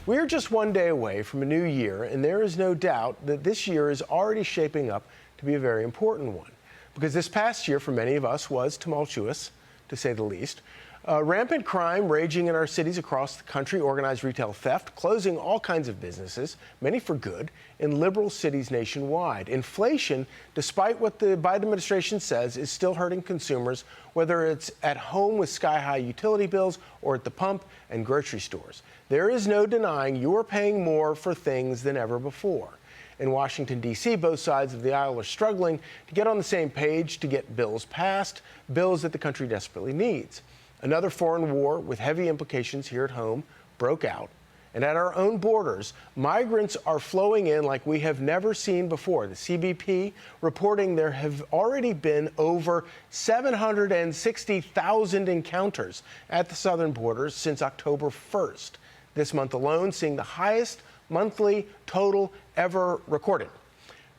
We are just one day away from a new year, and there is no doubt that this year is already shaping up to be a very important one. Because this past year, for many of us, was tumultuous, to say the least. Rampant crime raging in our cities across the country, organized retail theft, closing all kinds of businesses, many for good, in liberal cities nationwide. Inflation, despite what the Biden administration says, is still hurting consumers, whether it's at home with sky-high utility bills or at the pump and grocery stores. There is no denying you're paying more for things than ever before. In Washington, D.C., both sides of the aisle are struggling to get on the same page to get bills passed, bills that the country desperately needs. Another foreign war with heavy implications here at home broke out. And at our own borders, migrants are flowing in like we have never seen before. The CBP reporting there have already been over 760,000 encounters at the southern borders since October 1st. This month alone, seeing the highest monthly total ever recorded.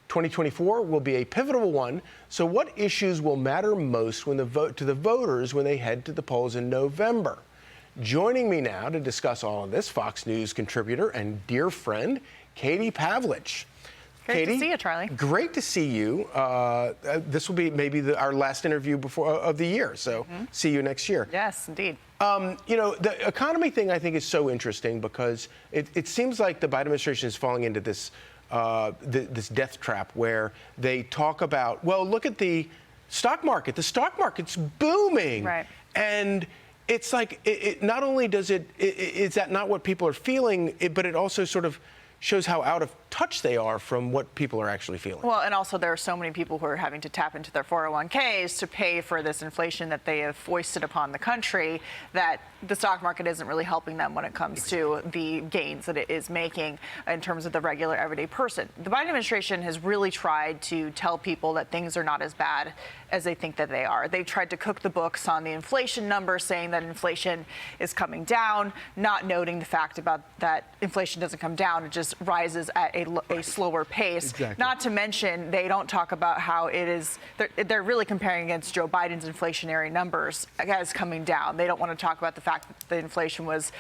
2024 will be a pivotal one. So what issues will matter most to the voters when they head to the polls in November? Joining me now to discuss all of this, Fox News contributor and dear friend, Katie Pavlich. Great Katie, to see you, Charlie. Great to see you. This will be maybe our last interview of the year, so see you next year. Yes, indeed. You know, the economy thing I think is so interesting because it seems like the Biden administration is falling into this this death trap where they talk about, well, look at the stock market. The stock market's booming. Right. And it's like, not only does is that not what people are feeling, but it also sort of shows how out of touch they are from what people are actually feeling. Well, and also there are so many people who are having to tap into their 401ks to pay for this inflation that they have foisted upon the country that the stock market isn't really helping them when it comes to the gains that it is making in terms of the regular everyday person. The Biden administration has really tried to tell people that things are not as bad as they think that they are. They've tried to cook the books on the inflation number, saying that inflation is coming down, not noting the fact about that inflation doesn't come down, it just rises at a slower pace. Exactly. Not to mention, they don't talk about how it is, they're really comparing against Joe Biden's inflationary numbers as coming down. They don't want to talk about the fact that the inflation was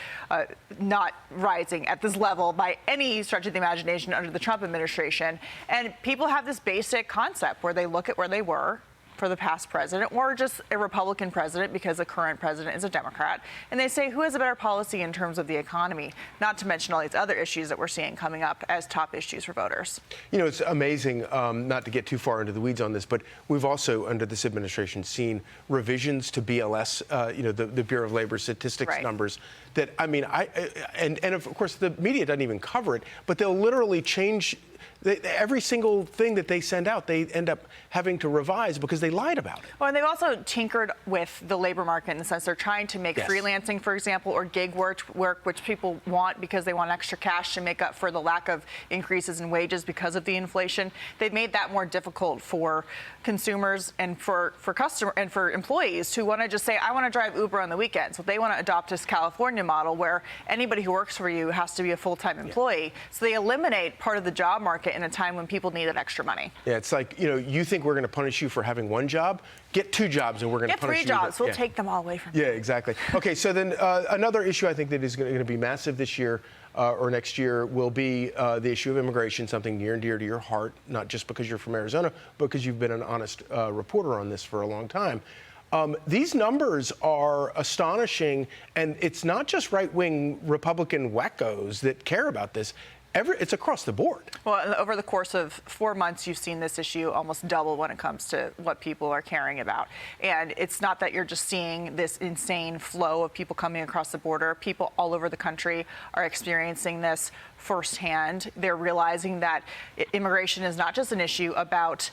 not rising at this level by any stretch of the imagination under the Trump administration. And people have this basic concept where they look at where they were for the past president or just a Republican president because the current president is a Democrat. And they say, who has a better policy in terms of the economy, not to mention all these other issues that we're seeing coming up as top issues for voters. You know, it's amazing, not to get too far into the weeds on this, but we've also, under this administration, seen revisions to BLS, you know, the Bureau of Labor Statistics numbers that, I mean, and of course, the media doesn't even cover it, but they'll literally change every single thing that they send out, they end up having to revise because they lied about it. Well, and they've also tinkered with the labor market in the sense they're trying to make freelancing, for example, or gig work, which people want because they want extra cash to make up for the lack of increases in wages because of the inflation. They've made that more difficult for consumers and for customer and for employees who want to just say, I want to drive Uber on the weekend. So they want to adopt this California model where anybody who works for you has to be a full-time employee. So they eliminate part of the job market in a time when people needed extra money. Yeah, it's like, you know, you think we're going to punish you for having one job? Get two jobs and we're going to punish you. Get 3 jobs. We'll take them all away from you. Yeah, exactly. Okay, so then another issue I think that is going to be massive this year or next year will be the issue of immigration, something near and dear to your heart, not just because you're from Arizona, but because you've been an honest reporter on this for a long time. These numbers are astonishing, and it's not just right-wing Republican wackos that care about this. It's across the board. Well, over the course of 4 months, you've seen this issue almost double when it comes to what people are caring about. And it's not that you're just seeing this insane flow of people coming across the border. People all over the country are experiencing this firsthand. They're realizing that immigration is not just an issue about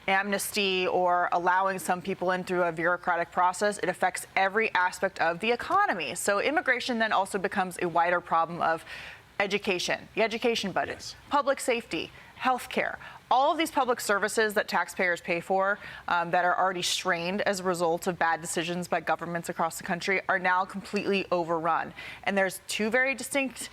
amnesty or allowing some people in through a bureaucratic process. It affects every aspect of the economy. So immigration then also becomes a wider problem of education, the education budgets, public safety, healthcare, all of these public services that taxpayers pay for that are already strained as a result of bad decisions by governments across the country are now completely overrun. And there's two very distinct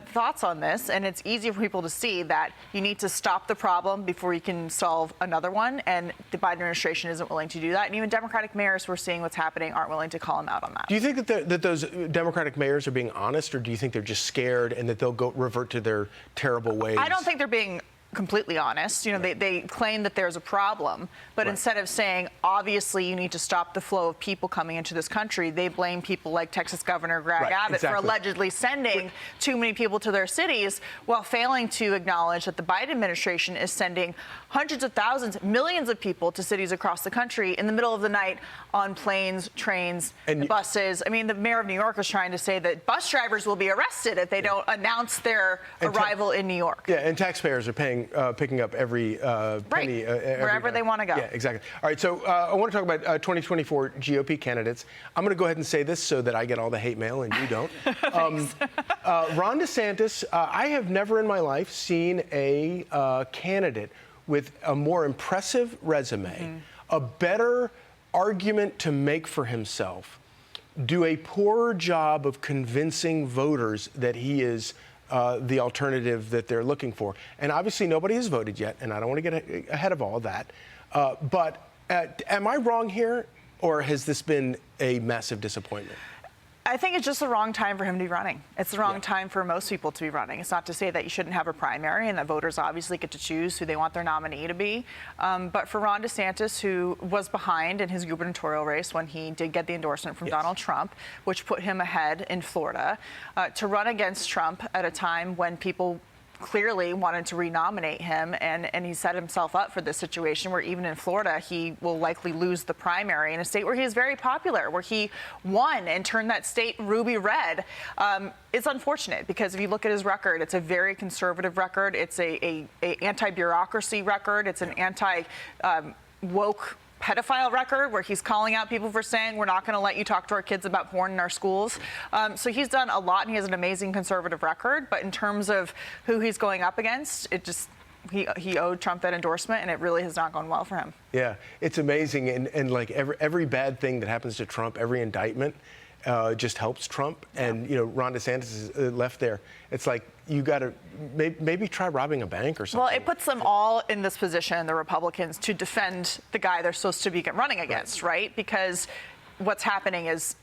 thoughts on this, and it's easy for people to see that you need to stop the problem before you can solve another one, and the Biden administration isn't willing to do that. And even Democratic mayors who are seeing what's happening aren't willing to call them out on that. Do you think that those Democratic mayors are being honest, or do you think they're just scared and that they'll revert to their terrible ways? I don't think they're being completely honest. You know, they claim that there's a problem, but instead of saying, obviously, you need to stop the flow of people coming into this country, they blame people like Texas Governor Greg Abbott for allegedly sending too many people to their cities, while failing to acknowledge that the Biden administration is sending hundreds of thousands, millions of people to cities across the country in the middle of the night on planes, trains, and buses. I mean, the mayor of New York is trying to say that bus drivers will be arrested if they don't announce their arrival in New York. Yeah, and taxpayers are picking up every penny. Wherever they want to go. Yeah, exactly. All right, so I want to talk about 2024 GOP candidates. I'm going to go ahead and say this so that I get all the hate mail and you don't. Ron DeSantis, I have never in my life seen a candidate with a more impressive resume, a better argument to make for himself, do a poorer job of convincing voters that he is the alternative that they're looking for. And obviously nobody has voted yet, and I don't want to get ahead of all that. But am I wrong here, or has this been a massive disappointment? I think it's just the wrong time for him to be running. It's the wrong time for most people to be running. It's not to say that you shouldn't have a primary and that voters obviously get to choose who they want their nominee to be. But for Ron DeSantis, who was behind in his gubernatorial race when he did get the endorsement from Donald Trump, which put him ahead in Florida, to run against Trump at a time when people clearly wanted to renominate him, and he set himself up for this situation where even in Florida he will likely lose the primary in a state where he is very popular, where he won and turned that state ruby red. It's unfortunate because if you look at his record, it's a very conservative record. It's a anti-bureaucracy record. It's an anti-woke pedophile record where he's calling out people for saying we're not going to let you talk to our kids about porn in our schools. So he's done a lot, and he has an amazing conservative record. But in terms of who he's going up against, it just he owed Trump that endorsement, and it really has not gone well for him. Yeah, it's amazing, and like every bad thing that happens to Trump, every indictment just helps Trump. And Ron DeSantis is left there. It's like you got to maybe try robbing a bank or something. Well, it puts them all in this position, the Republicans, to defend the guy they're supposed to be running against, right? Because what's happening is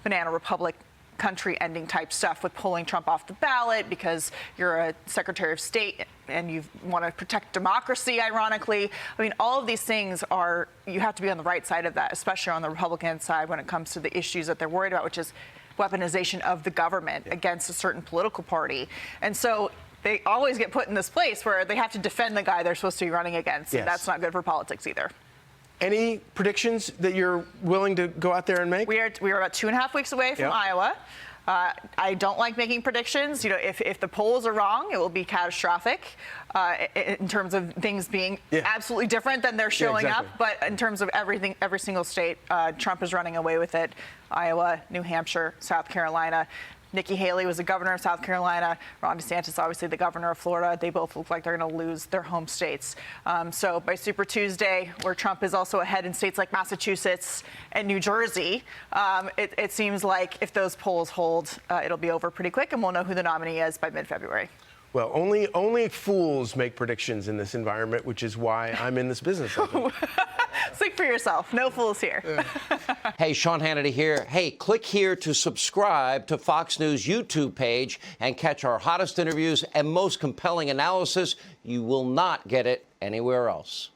Banana Republic country-ending type stuff with pulling Trump off the ballot because you're a Secretary of State and you want to protect democracy, ironically. I mean, all of these things you have to be on the right side of that, especially on the Republican side when it comes to the issues that they're worried about, which is weaponization of the government against a certain political party. And so they always get put in this place where they have to defend the guy they're supposed to be running against. And that's not good for politics either. Any predictions that you're willing to go out there and make? We are about 2.5 weeks away from Iowa. I don't like making predictions. If the polls are wrong, it will be catastrophic in terms of things being absolutely different than they're showing up. But in terms of everything, every single state, Trump is running away with it. Iowa, New Hampshire, South Carolina. Nikki Haley was the governor of South Carolina. Ron DeSantis, obviously the governor of Florida. They both look like they're going to lose their home states. So by Super Tuesday, where Trump is also ahead in states like Massachusetts and New Jersey, it seems like if those polls hold, it'll be over pretty quick, and we'll know who the nominee is by mid-February. Well, only fools make predictions in this environment, which is why I'm in this business. Speak for yourself. No fools here. Hey, Sean Hannity here. Hey, click here to subscribe to Fox News YouTube page and catch our hottest interviews and most compelling analysis. You will not get it anywhere else.